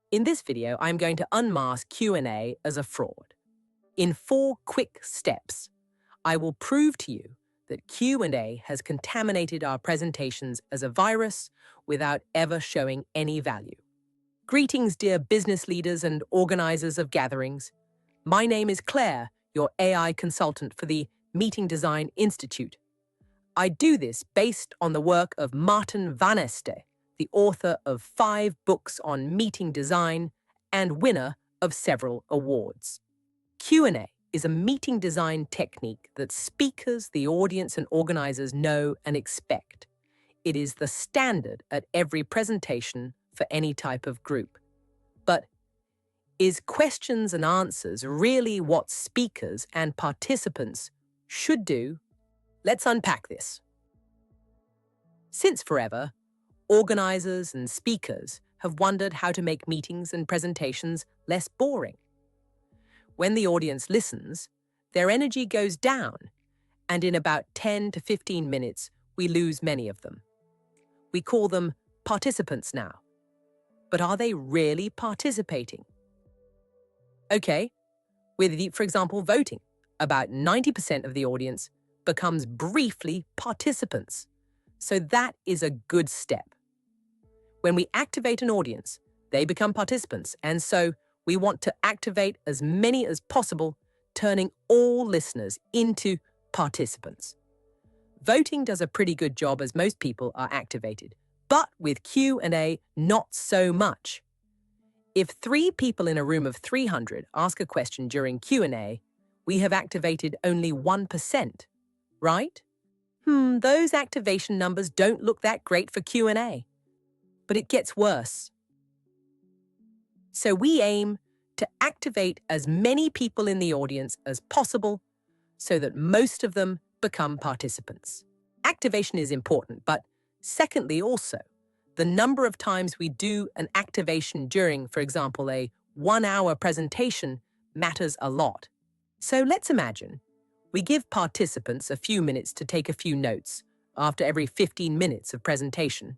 In this video, I'm going to unmask Q&A as a fraud. In 4 quick steps, I will prove to you that Q&A has contaminated our presentations as a virus without ever showing any value. Greetings, dear business leaders and organizers of gatherings. My name is Claire, your AI consultant for the Meeting Design Institute. I do this based on the work of Martin Van Este, the author of 5 books on meeting design and winner of several awards. Q&A is a meeting design technique that speakers, the audience, and organizers know and expect. It is the standard at every presentation for any type of group. But is questions and answers really what speakers and participants should do? Let's unpack this. Since forever, organizers and speakers have wondered how to make meetings and presentations less boring. When the audience listens, their energy goes down, and in about 10 to 15 minutes, we lose many of them. We call them participants now. But are they really participating? Okay, with, for example, voting, about 90% of the audience becomes briefly participants. So that is a good step. When we activate an audience, they become participants, and so we want to activate as many as possible, turning all listeners into participants. Voting does a pretty good job as most people are activated, but with Q&A, not so much. If 3 people in a room of 300 ask a question during Q&A, we have activated only 1%, right? Those activation numbers don't look that great for Q&A. But it gets worse. So we aim to activate as many people in the audience as possible so that most of them become participants. Activation is important, but secondly also, the number of times we do an activation during, for example, a 1-hour presentation matters a lot. So let's imagine we give participants a few minutes to take a few notes after every 15 minutes of presentation.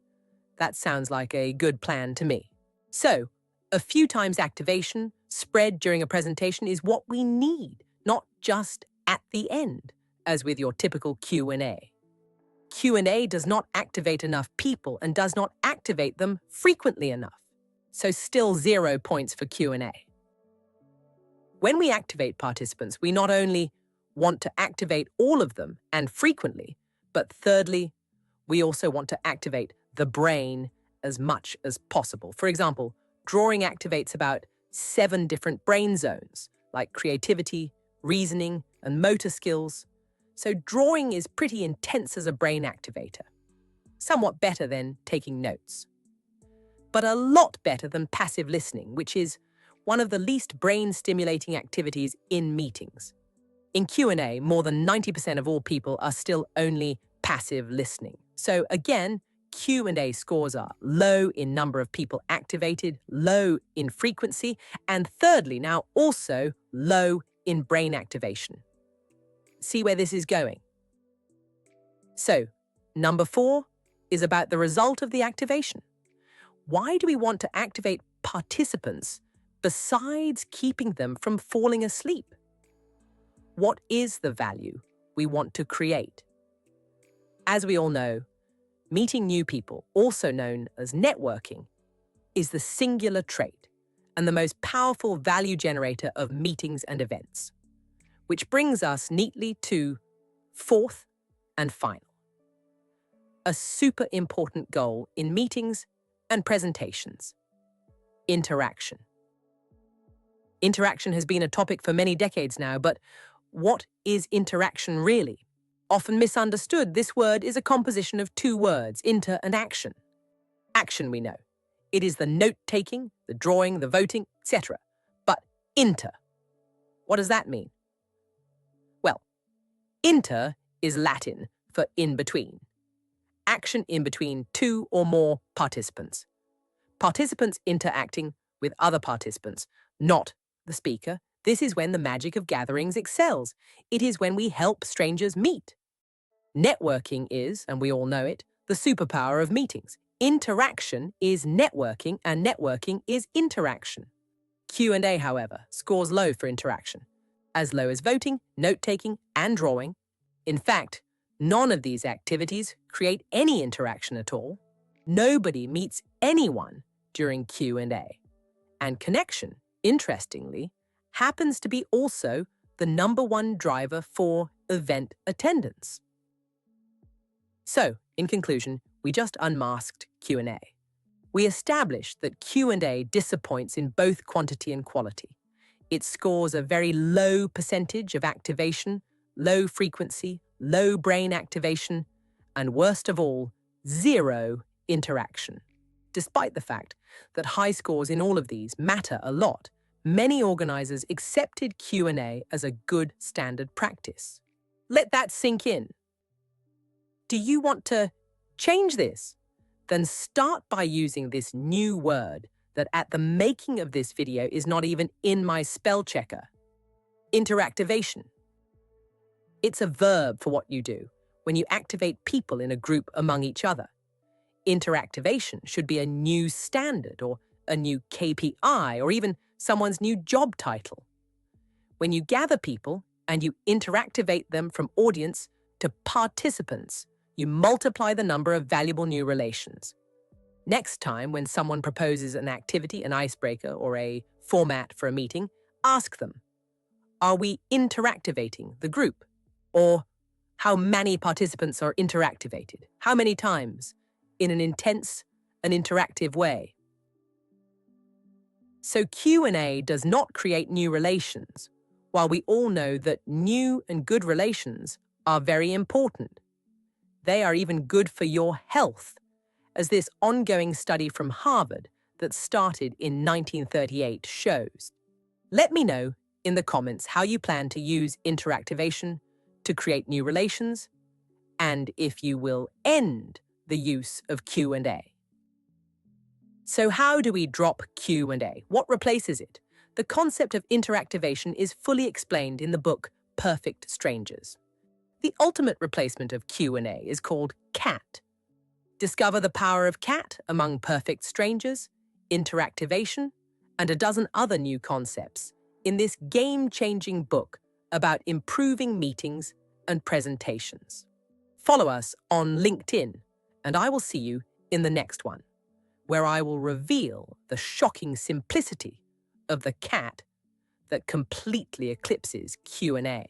That sounds like a good plan to me. So, a few times activation spread during a presentation is what we need, not just at the end, as with your typical Q&A. Q&A does not activate enough people and does not activate them frequently enough. So still 0 points for Q&A. When we activate participants, we not only want to activate all of them and frequently, but thirdly, we also want to activate the brain as much as possible. For example, drawing activates about 7 different brain zones, like creativity, reasoning, and motor skills. So drawing is pretty intense as a brain activator. Somewhat better than taking notes. But a lot better than passive listening, which is one of the least brain-stimulating activities in meetings. In Q&A, more than 90% of all people are still only passive listening. So again, Q&A scores are low in number of people activated, low in frequency, and thirdly, now also low in brain activation. See where this is going? So, number 4 is about the result of the activation. Why do we want to activate participants besides keeping them from falling asleep? What is the value we want to create? As we all know, meeting new people, also known as networking, is the singular trait and the most powerful value generator of meetings and events. Which brings us neatly to 4th and final. A super important goal in meetings and presentations: interaction. Interaction has been a topic for many decades now, but what is interaction really? Often misunderstood, this word is a composition of 2 words, inter and action. Action, we know. It is the note-taking, the drawing, the voting, etc. But inter, what does that mean? Well, inter is Latin for in between. Action in between 2 or more participants. Participants interacting with other participants, not the speaker. This is when the magic of gatherings excels. It is when we help strangers meet. Networking is, and we all know it, the superpower of meetings. Interaction is networking, and networking is interaction. Q&A, however, scores low for interaction, as low as voting, note-taking, and drawing. In fact, none of these activities create any interaction at all. Nobody meets anyone during Q&A. And connection, interestingly, happens to be also the #1 driver for event attendance. So, in conclusion, we just unmasked Q&A. We established that Q&A disappoints in both quantity and quality. It scores a very low percentage of activation, low frequency, low brain activation, and worst of all, 0 interaction. Despite the fact that high scores in all of these matter a lot, many organizers accepted Q&A as a good standard practice. Let that sink in. Do you want to change this? Then start by using this new word that at the making of this video is not even in my spell checker. Interactivation. It's a verb for what you do when you activate people in a group among each other. Interactivation should be a new standard or a new KPI or even someone's new job title. When you gather people and you interactivate them from audience to participants, you multiply the number of valuable new relations. Next time, when someone proposes an activity, an icebreaker, or a format for a meeting, ask them, are we interactivating the group? Or how many participants are interactivated? How many times? In an intense and interactive way. So Q&A does not create new relations, while we all know that new and good relations are very important. They are even good for your health, as this ongoing study from Harvard that started in 1938 shows. Let me know in the comments how you plan to use interactivation to create new relations, and if you will end the use of Q&A. So how do we drop Q&A? What replaces it? The concept of interactivation is fully explained in the book Perfect Strangers. The ultimate replacement of Q&A is called CAT. Discover the power of CAT among perfect strangers, interactivation, and a dozen other new concepts in this game-changing book about improving meetings and presentations. Follow us on LinkedIn, and I will see you in the next one, where I will reveal the shocking simplicity of the CAT that completely eclipses Q&A.